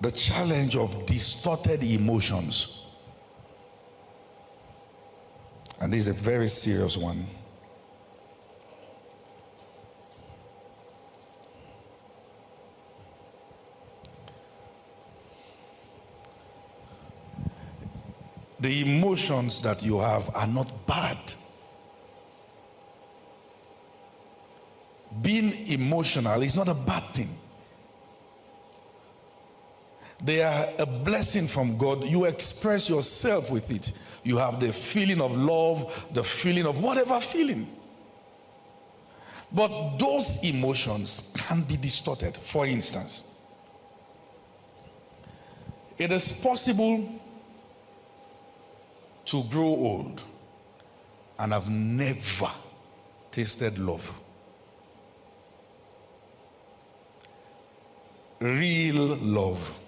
the challenge of distorted emotions. And this is a very serious one. The emotions that you have are not bad. Being emotional is not a bad thing. They are a blessing from God. You express yourself with it. You have the feeling of love, the feeling of whatever feeling. But those emotions can be distorted. For instance, it is possible to grow old and have never tasted love. Real love.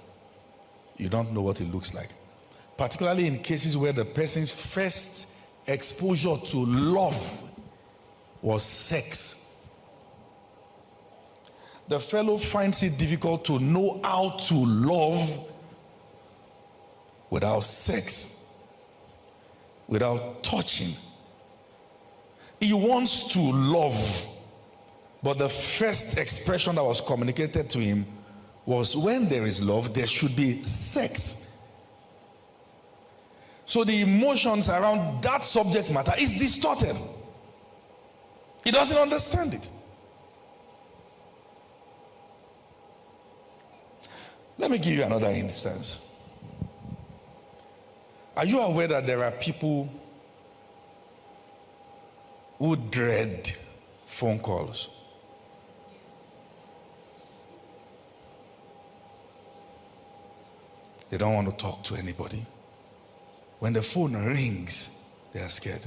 You don't know what it looks like. Particularly in cases where the person's first exposure to love was sex. The fellow finds it difficult to know how to love without sex, without touching. He wants to love, but the first expression that was communicated to him was when there is love, there should be sex. So the emotions around that subject matter is distorted. He doesn't understand it. Let me give you another instance. Are you aware that there are people who dread phone calls? They don't want to talk to anybody. When the phone rings, they are scared.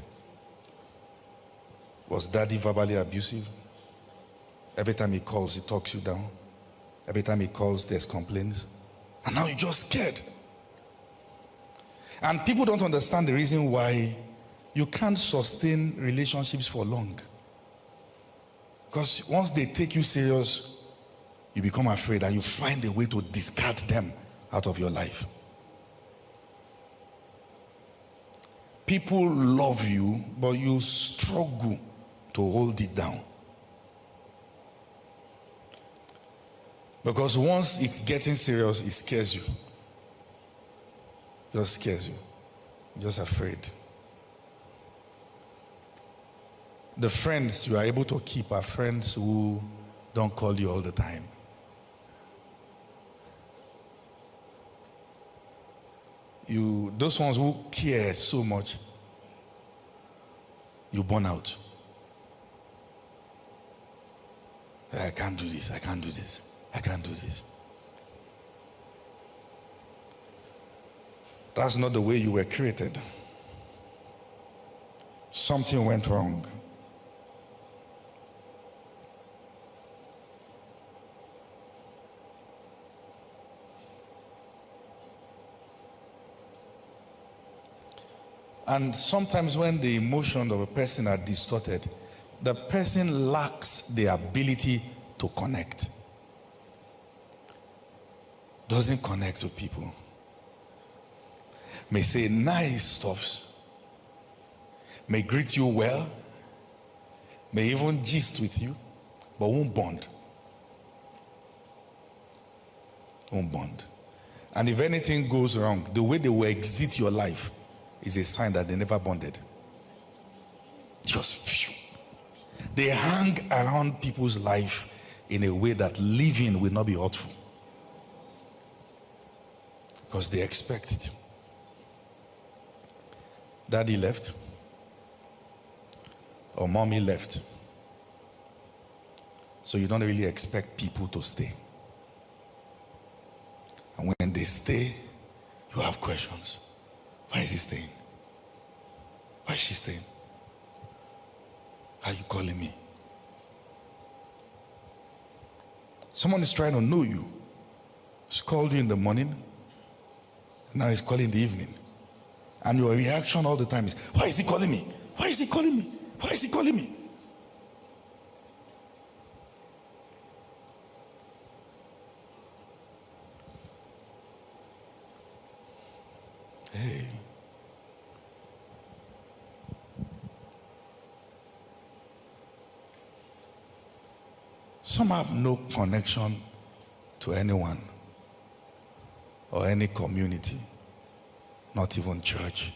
Was daddy verbally abusive? Every time he calls, he talks you down. Every time he calls, there's complaints. And now you're just scared. And people don't understand the reason why you can't sustain relationships for long. Because once they take you serious, you become afraid and you find a way to discard them out of your life. People love you, but you struggle to hold it down. Because once it's getting serious, it scares you. It just scares you. You're just afraid. The friends you are able to keep are friends who don't call you all the time. Those ones who care so much, you burn out. I can't do this, I can't do this, I can't do this. That's not the way you were created. Something went wrong. And sometimes when the emotions of a person are distorted, the person lacks the ability to connect. Doesn't connect with people. May say nice stuff. May greet you well. May even gist with you, but won't bond. Won't bond. And if anything goes wrong, the way they will exit your life is a sign that they never bonded. Just phew. They hang around people's life in a way that living will not be hurtful. Because they expect it. Daddy left. Or mommy left. So you don't really expect people to stay. And when they stay, you have questions. Why is he staying? Why is she staying? Are you calling me? Someone is trying to know you. He's called you in the morning. Now he's calling in the evening. And your reaction all the time is, why is he calling me? Why is he calling me? Why is he calling me? Hey. Some have no connection to anyone or any community, not even church.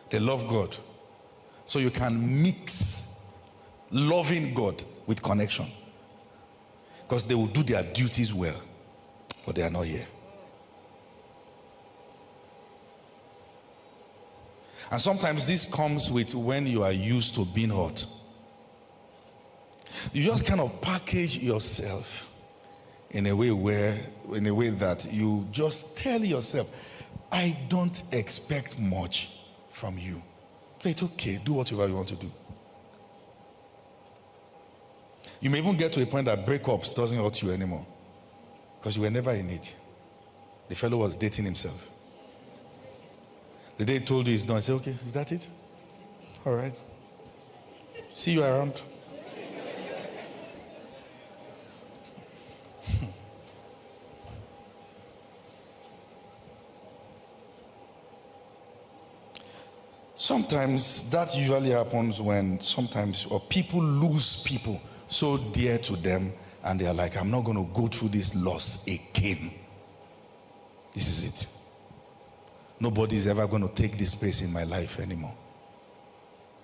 They love God. So you can mix loving God with connection. Because they will do their duties well, but they are not here. And sometimes this comes with when you are used to being hot. You just kind of package yourself in a way that you just tell yourself, I don't expect much from you. It's okay, do whatever you want to do. You may even get to a point that breakups doesn't hurt you anymore because you were never in it. The fellow was dating himself. The day he told you he's done, I said, okay, is that it? All right. See you around. Sometimes that usually happens when people lose people so dear to them, and they are like, I'm not going to go through this loss again. This is it. Nobody is ever going to take this space in my life anymore.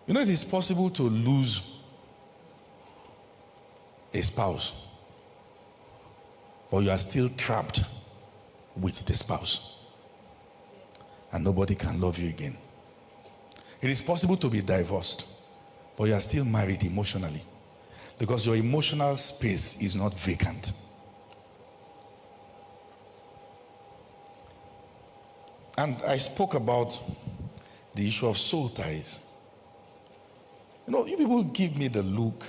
You know, it is possible to lose a spouse, but you are still trapped with the spouse, and nobody can love you again. It is possible to be divorced, but you are still married emotionally, because your emotional space is not vacant. And I spoke about the issue of soul ties. You know, you people give me the look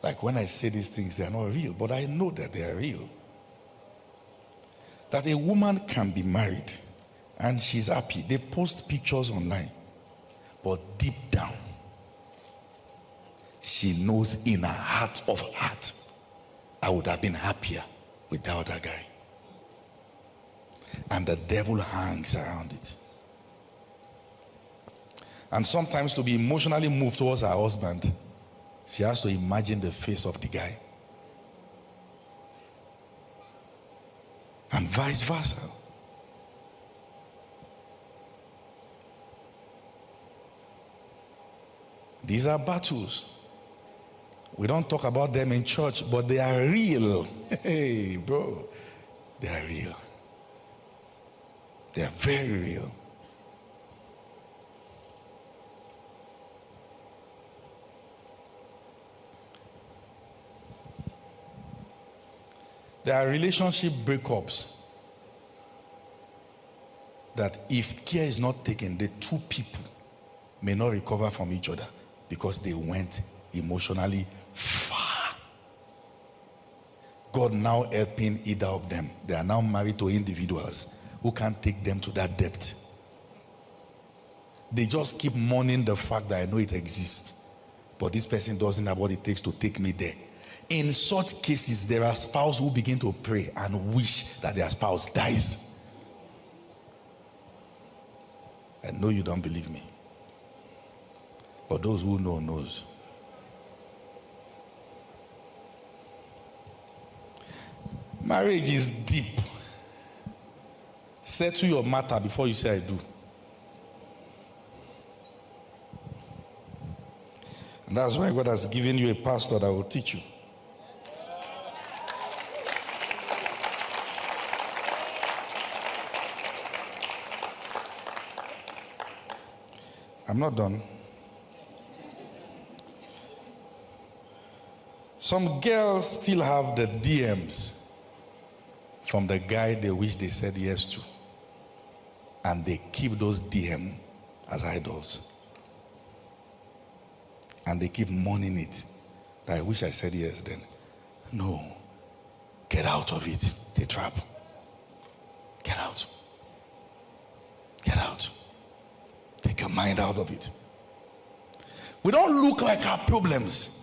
like when I say these things, they are not real, but I know that they are real. That a woman can be married and she's happy. They post pictures online, but deep down, she knows in her heart of heart, I would have been happier with that other guy. And the devil hangs around it. And sometimes to be emotionally moved towards her husband, she has to imagine the face of the guy. And vice versa. These are battles. We don't talk about them in church, but they are real. Hey, bro. They are real. They are very real. There are relationship breakups that if care is not taken, the two people may not recover from each other because they went emotionally far. God now helping either of them. They are now married to individuals who can't take them to that depth. They just keep mourning the fact that I know it exists, but this person doesn't have what it takes to take me there. In such cases, there are spouses who begin to pray and wish that their spouse dies. I know you don't believe me, but those who know knows. Marriage is deep. Settle your matter before you say I do. And that's why God has given you a pastor that will teach you. I'm not done. Some girls still have the DMs from the guy they wish they said yes to. And they keep those DM as idols. And they keep mourning it. I wish I said yes then. No. Get out of it. It's a trap. Get out. Get out. Take your mind out of it. We don't look like our problems.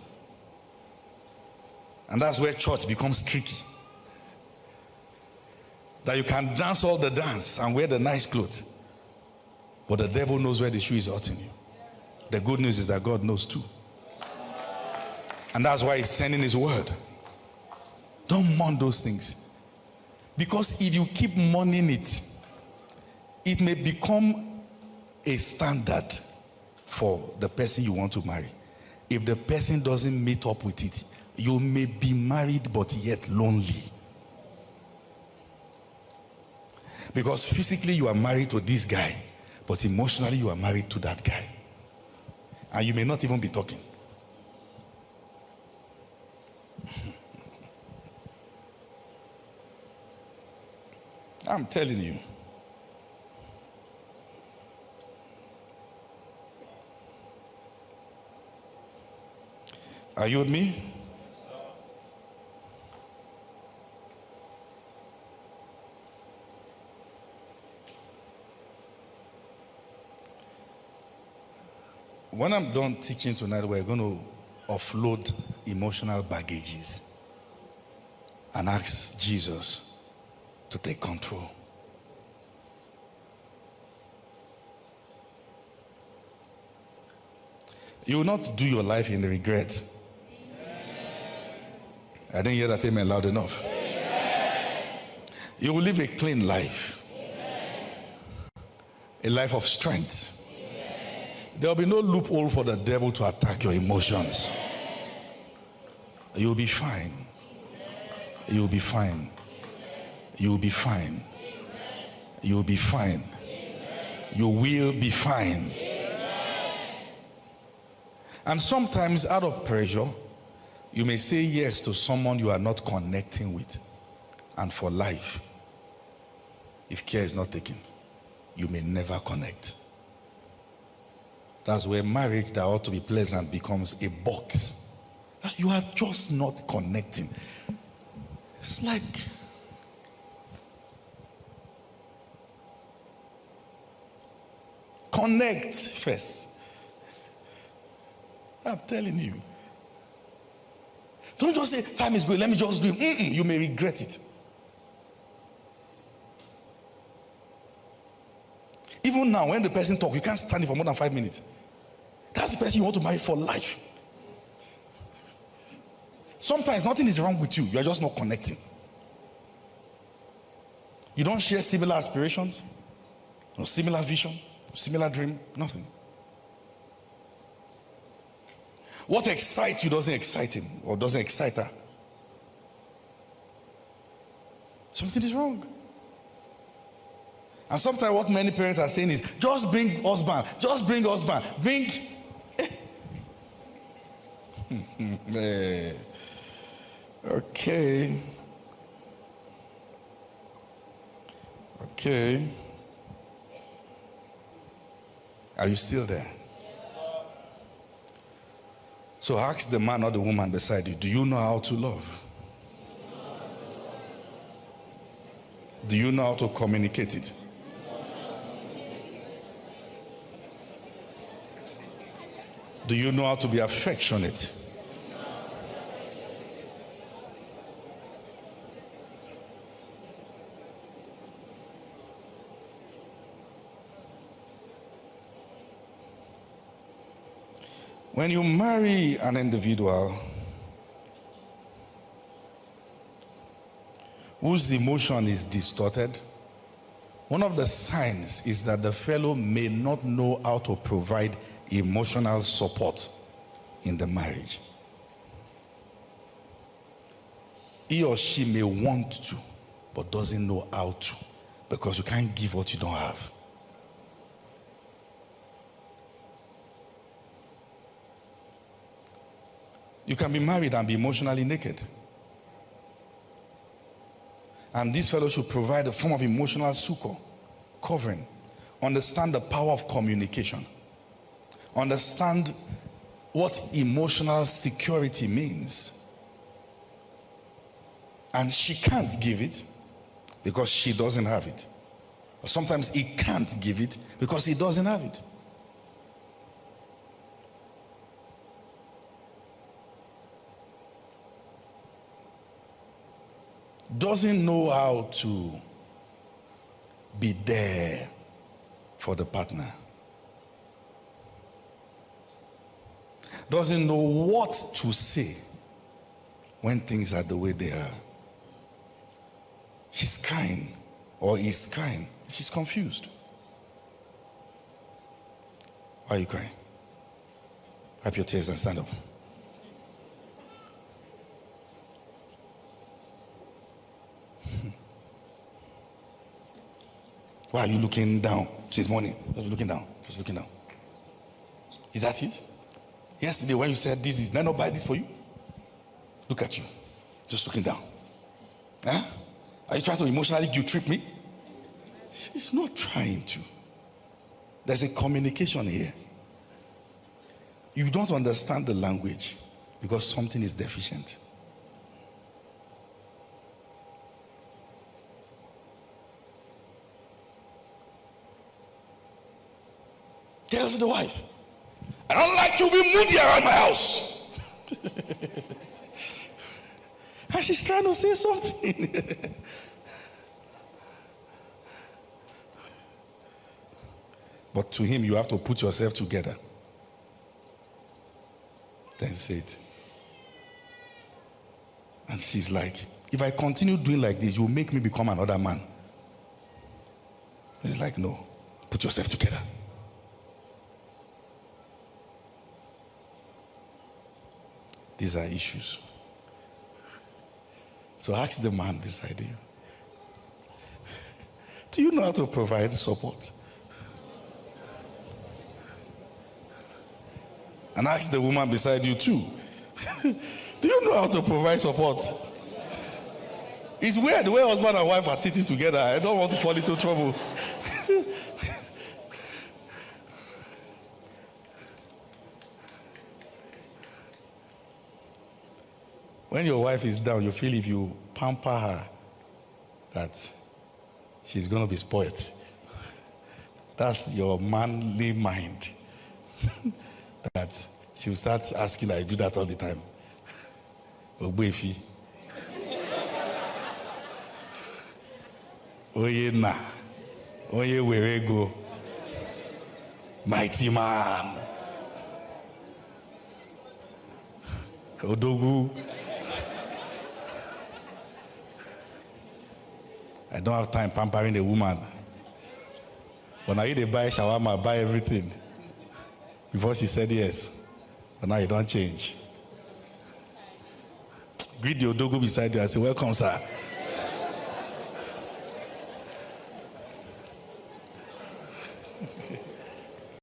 And that's where church becomes tricky. That you can dance all the dance and wear the nice clothes. But the devil knows where the shoe is hurting you. The good news is that God knows too. And that's why he's sending his word. Don't mourn those things. Because if you keep mourning it, it may become a standard for the person you want to marry. If the person doesn't meet up with it, you may be married but yet lonely. Because physically you are married to this guy, but emotionally you are married to that guy. And you may not even be talking. I'm telling you. Are you with me? When I'm done teaching tonight, we're going to offload emotional baggages and ask Jesus to take control. You will not do your life in regret. I didn't hear that amen loud enough. You will live a clean life. A life of strength. There will be no loophole for the devil to attack your emotions. You'll be fine. You'll be fine. You'll be fine. You'll be fine. You will be fine. And sometimes out of pressure, you may say yes to someone you are not connecting with. And for life, if care is not taken, you may never connect. That's where marriage that ought to be pleasant becomes a box. You are just not connecting. It's like connect first. I'm telling you. Don't just say time is going, let me just do it. You may regret it. Even now, when the person talks, you can't stand it for more than 5 minutes. That's the person you want to marry for life. Sometimes nothing is wrong with you. You are just not connecting. You don't share similar aspirations, no similar vision, similar dream, nothing. What excites you doesn't excite him or doesn't excite her. Something is wrong. And sometimes what many parents are saying is, just bring husband, just bring husband, bring. Okay. Okay. Are you still there? So ask the man or the woman beside you, do you know how to love? Do you know how to communicate it? Do you know how to be affectionate? When you marry an individual whose emotion is distorted, one of the signs is that the fellow may not know how to provide emotional support in the marriage. He or she may want to, but doesn't know how to, because you can't give what you don't have. You can be married and be emotionally naked. And this fellow should provide a form of emotional succor, covering. Understand the power of communication. Understand what emotional security means. And she can't give it because she doesn't have it. Or sometimes he can't give it because he doesn't have it. Doesn't know how to Be there for the partner. Doesn't know what to say when things are the way they are. She's kind, or is kind. She's confused. Why are you crying? Wipe your tears and stand up. Why are you looking down since morning? Just looking down. Just looking down. Is that it? Yesterday when you said this is, did I not buy this for you? Look at you. Just looking down. Huh? Are you trying to emotionally guilt trip me? She's not trying to. There's a communication here. You don't understand the language because something is deficient. Tells the wife, I don't like you being moody around my house. And she's trying to say something. But to him, you have to put yourself together. Then say it. And she's like, if I continue doing like this, you'll make me become another man. He's like, no, put yourself together. These are issues. So ask the man beside you. Do you know how to provide support? And ask the woman beside you too. Do you know how to provide support? It's weird the way husband and wife are sitting together. I don't want to fall into trouble. When your wife is down, you feel if you pamper her, that she's going to be spoiled. That's your manly mind. That she will start asking, I do that all the time. Ogbefi. Oye na. Oye werego. Mighty man. Odogu. I don't have time pampering the woman. But now you they buy shawarma, buy everything. Before she said yes. But now you don't change. Greet the Odogu beside you and say, welcome, sir.